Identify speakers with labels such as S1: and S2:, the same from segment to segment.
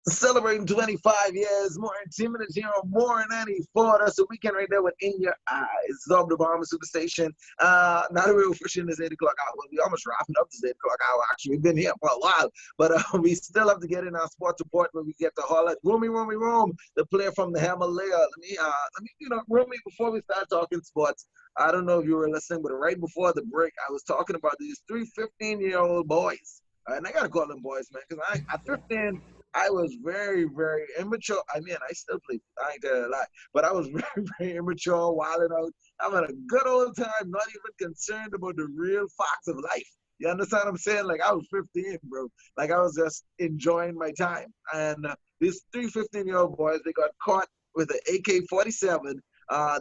S1: Celebrating 25 years, more intimate here on more than any Ford. That's the weekend right there with In Your Eyes. It's off the Bahamas Superstation. Now that we're officially in this 8 o'clock hour, we almost wrapping up this 8 o'clock hour. Actually, we've been here for a while, but we still have to get in our sports report where we get to holler at Room, the player from the Himalaya. Roomy, before we start talking sports, I don't know if you were listening, but right before the break, I was talking about these three 15-year-old boys. And I got to call them boys, man, because at 15, I was very, very immature. I mean, I still play. I ain't telling a lie, but I was very, very immature, wilding out, having a good old time, not even concerned about the real facts of life. You understand what I'm saying? Like, I was 15, bro. Like, I was just enjoying my time. And these three 15-year-old boys, they got caught with an AK-47.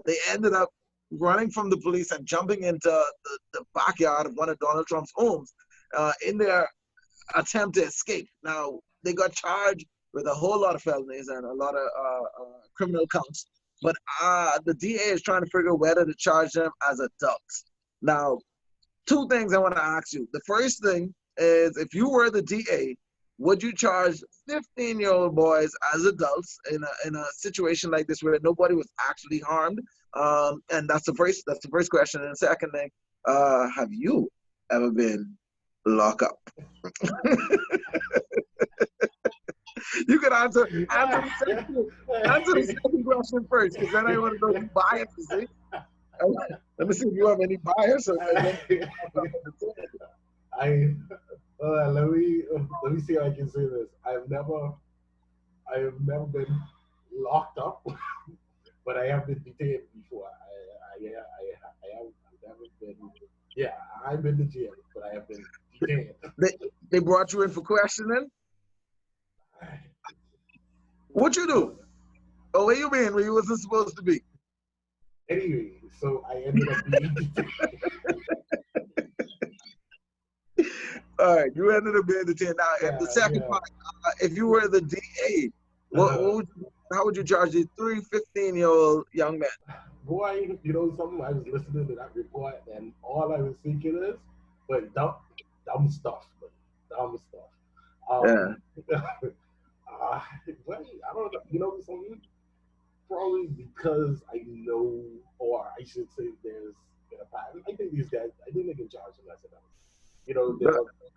S1: They ended up running from the police and jumping into the backyard of one of Donald Trump's homes in their attempt to escape. Now, they got charged with a whole lot of felonies and a lot of criminal counts. But the DA is trying to figure whether to charge them as adults. Now, two things I want to ask you. The first thing is, if you were the DA, would you charge 15-year-old boys as adults in a situation like this where nobody was actually harmed? And that's the first question. And the second thing, have you ever been locked up? You can answer the second question first, because then I want to know your biases. See? Let me see if you have any bias.
S2: Let me see how I can say this. I have never been locked up, but I have been detained before. I have never been. Yeah, I've been to jail, but I have been detained.
S1: They brought you in for questioning. What you do? Oh, where you been? Where you wasn't supposed to be?
S2: Anyway, so I ended up being detained.
S1: All right, you ended up being detained. Now, the second part, if you were the DA, how would you charge these three 15-year-old young men?
S2: Boy, something, I was listening to that report, and all I was thinking is, but dumb stuff,
S1: Yeah.
S2: Well, I don't know. Something, probably because I know, or I should say, there's been a pattern. I think these guys, I think they can charge them less enough.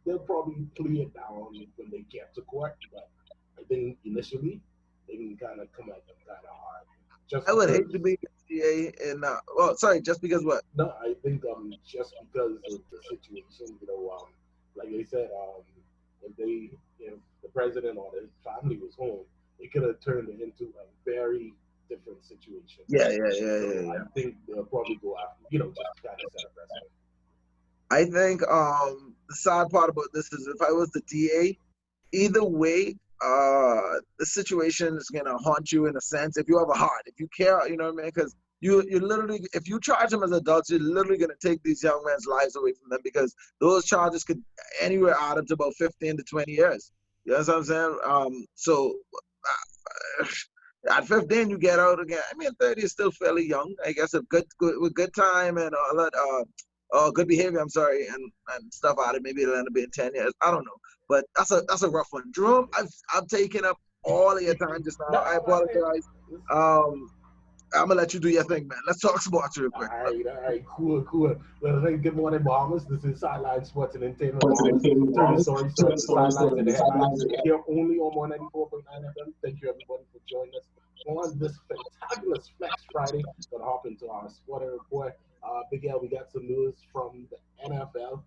S2: They'll probably plea it down when they get to court, but I think initially they can kind of come at them kind of hard.
S1: I would hate to be a DA in. Just because what?
S2: No, I think just because of the situation, like they said, if the president or his family was home, it could have turned it into a very different situation.
S1: Yeah.
S2: I think they'll probably go after, just kind of set a precedent.
S1: I think the sad part about this is, if I was the DA, either way, the situation is gonna haunt you in a sense. If you have a heart, if you care, you know what I mean? Because you literally, if you charge them as adults, you're literally gonna take these young men's lives away from them, because those charges could anywhere add up to about 15 to 20 years. You know what I'm saying? So at 15, you get out again. I mean, 30 is still fairly young. I guess with good time and all that, good behavior. I'm sorry, and stuff out of it. Maybe it'll end up being 10 years. I don't know, but that's a rough one. Jerome, I've taken up all of your time just now. I apologize. I'm gonna let you do your thing, man. Let's talk sports real quick.
S2: All right, cool. Well, hey, good morning, Bahamas. This is Sideline Sports and Entertainment. Turn the story to sidelines and the headlines. Here only on 194.9 FM. Thank you, everybody, for joining us on this fantabulous Flex Friday. Gonna hop into our sporting report. Big L, we got some news from the NFL.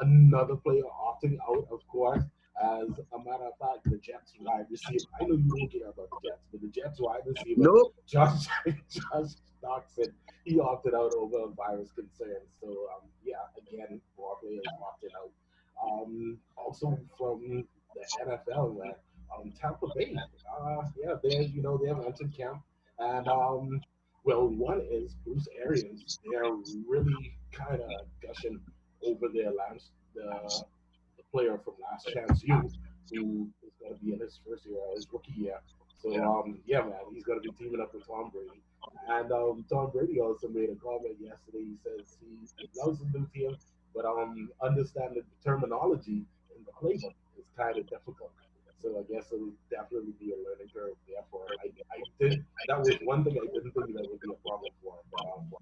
S2: Another player opting out, of course. As a matter of fact, the Jets wide receiver. I know you don't care about the Jets, but the Jets wide receiver,
S1: nope.
S2: Josh Doctson, he opted out over virus concerns. So, again, more players opted out. Also from the NFL, man, Tampa Bay. They have entered camp, and one is Bruce Arians. They're really kind of gushing over their the player from Last Chance U, who is going to be in his first year, his rookie year. So, man, he's going to be teaming up with Tom Brady. And Tom Brady also made a comment yesterday. He says he loves his new team, but understand the terminology in the playbook is kind of difficult. So I guess it'll definitely be a learning curve there for him. I did that was one thing I didn't think that would be a problem for him, but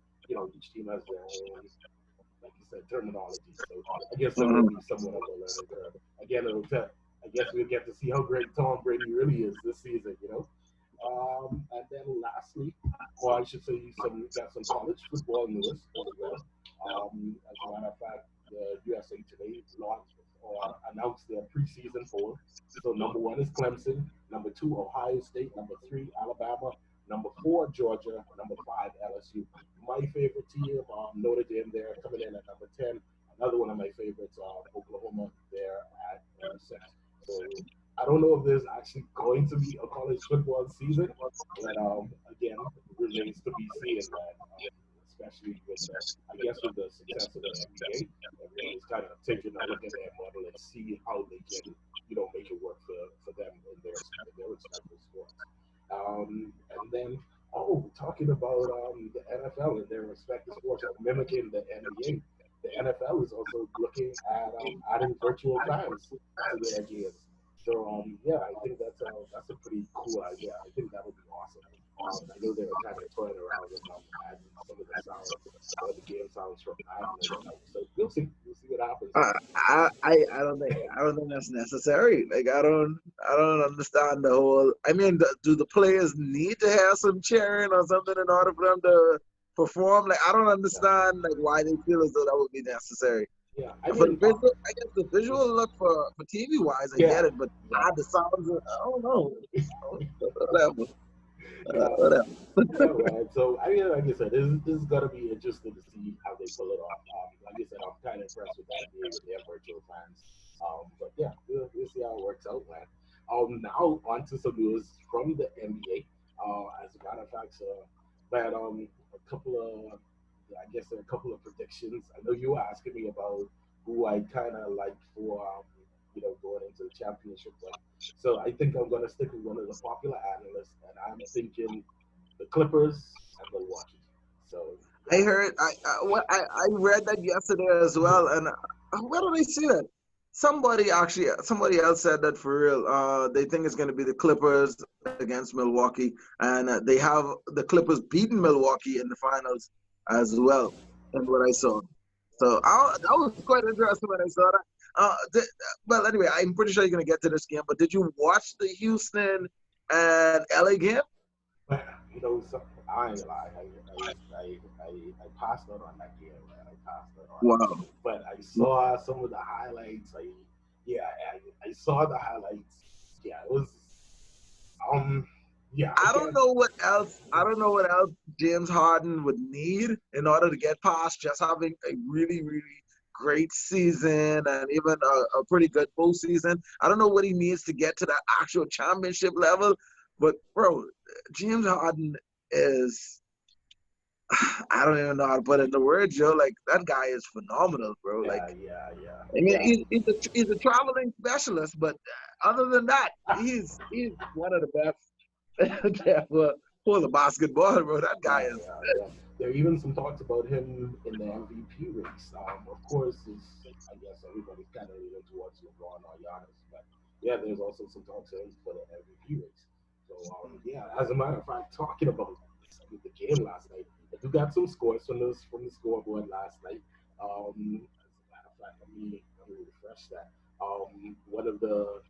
S2: each team has their own, like you said, terminology. So I guess there will
S1: Mhm.
S2: be somewhat of a learning curve. Again, I guess we'll get to see how great Tom Brady really is this season. And then lastly, or I should say, got some college football news as well. As a matter of fact, the USA Today launched or announced their preseason poll. So number one is Clemson, number two Ohio State, number three Alabama, number four Georgia, number five LSU. My favorite team, Notre Dame, there coming in at number 10. Another one of my favorites, Oklahoma, there at number six. So I don't know if there's actually going to be a college football season, but again, it remains to be seen. That especially with I guess with the success of the NBA, everyone is kind of taking a look at their model and see how they can make it work for them in their respective sports. And then talking about the NFL and their respective sports or mimicking the NBA, the NFL is also looking at adding virtual fans to their games. So yeah, I think that's a pretty cool idea. I think that would be awesome. I know they were kind of toying around with adding some of the sounds or the game sounds from Madden and stuff. So we'll see what happens,
S1: I,
S2: man.
S1: I don't think that's necessary. Like I don't understand the whole. I mean, do the players need to have some cheering or something in order for them to perform? Like I don't
S2: Yeah,
S1: understand like why they feel as though that would be necessary.
S2: yeah. I
S1: For the
S2: mean,
S1: visual, I guess the visual look for TV wise, I get
S2: yeah,
S1: it, but
S2: yeah,
S1: the sounds, I don't know. Whatever,
S2: yeah.
S1: whatever.
S2: Yeah, man. So I mean, like I said, this is gonna be interesting to see how they pull it off. Like I said, I'm kind of impressed with the NBA with their virtual fans. But yeah, we'll see how it works out, man. Now on to some news from the NBA. As a matter of fact, man, a couple of, I guess a couple of predictions. I know you were asking me about who I kind of like for, going into the championship run. So I think I'm gonna stick with one of the popular analysts, and I'm thinking the Clippers and Milwaukee. So
S1: I
S2: yeah.
S1: heard, I read that yesterday as well, and where did I see that? Somebody else said that for real. They think it's going to be the Clippers against Milwaukee, and they have the Clippers beating Milwaukee in the finals as well. And what I saw, so that was quite interesting when I saw that. Well, anyway, I'm pretty sure you're going to get to this game. But did you watch the Houston and LA game?
S2: But so, I ain't gonna lie. I passed out on that game, man. I passed out on it.
S1: Wow.
S2: But I saw some of the highlights. Yeah, I saw the highlights. Yeah, it was um, yeah. I
S1: I don't
S2: can't.
S1: know what else. I don't know what else James Harden would need in order to get past just having a really, really great season and even a pretty good postseason. I don't know what he needs to get to that actual championship level. But bro, James Harden is. I don't even know how to put it into words, Joe. Like that guy is phenomenal, bro. Like
S2: Yeah,
S1: I mean,
S2: yeah.
S1: he's a traveling specialist, but other than that, he's one of the best to ever pull the basketball, bro. That guy is.
S2: Yeah. There are even some talks about him in the MVP race. Of course, I guess everybody's kind of leaning towards LeBron or Giannis, but yeah, there's also some talks of him for the MVP race. So yeah, as a matter of fact, talking about the game last night, I do got some scores from the scoreboard last night. As a matter of fact, let me refresh that. One of the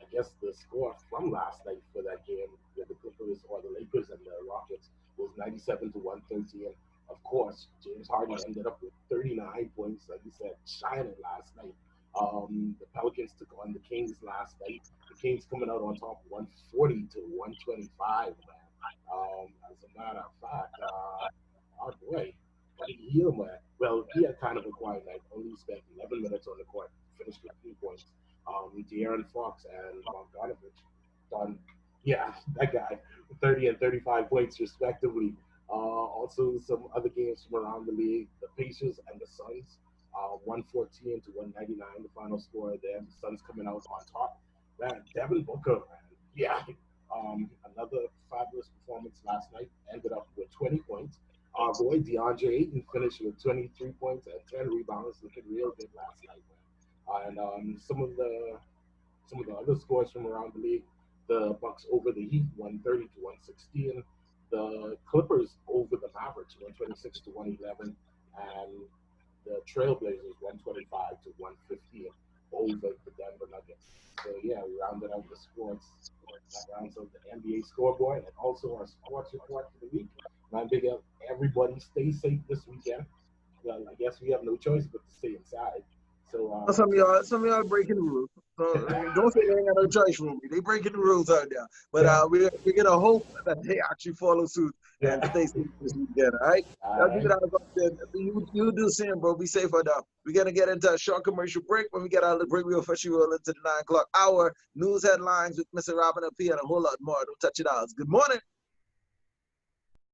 S2: I guess the score from last night for that game with the Clippers or the Lakers and the Rockets was 97 to 113. Of course, James Harden ended up with 39 points, like you said, shining last night. The Pelicans took on the Kings last night. The Kings coming out on top 140 to 125, man. As a matter of fact, oh boy, Buddy Hield, man. Well, he had kind of a quiet night. Only spent 11 minutes on the court, finished with 3 points. De'Aaron Fox and Bogdanovich done, yeah, that guy, 30 and 35 points respectively. Also, some other games from around the league, the Pacers and the Suns, 114 to 199, the final score there. The Suns coming out on top. Man, Devin Booker, man, yeah, another fabulous performance last night. Ended up with 20 points. Our boy DeAndre Ayton finished with 23 points and 10 rebounds, looking real good last night, man. And some of the other scores from around the league. The Bucks over the Heat, 130 to 116. The Clippers over the Mavericks, 126 to 111, and the Trailblazers, 125 to 115 over the Denver Nuggets. So yeah, we rounded out the sports. That rounds out the NBA scoreboard and also our sports report for the week. And I big up everybody. Stay safe this weekend. Well, I guess we have no choice but to stay inside. So
S1: Some of y'all breaking the rules. So don't say they ain't got no choice for me. They breaking the rules out there. But
S2: yeah,
S1: we're gonna hope that they actually follow suit and
S2: yeah.
S1: stay safe this weekend. All right.
S2: All
S1: Y'all keep it
S2: right.
S1: out of you do the same, bro. Be safe out there. We're gonna get into a short commercial break. When we get out of the break, we'll officially roll into the 9 o'clock hour news headlines with Mr. Robin up here and a whole lot more. Don't touch it out. Good morning.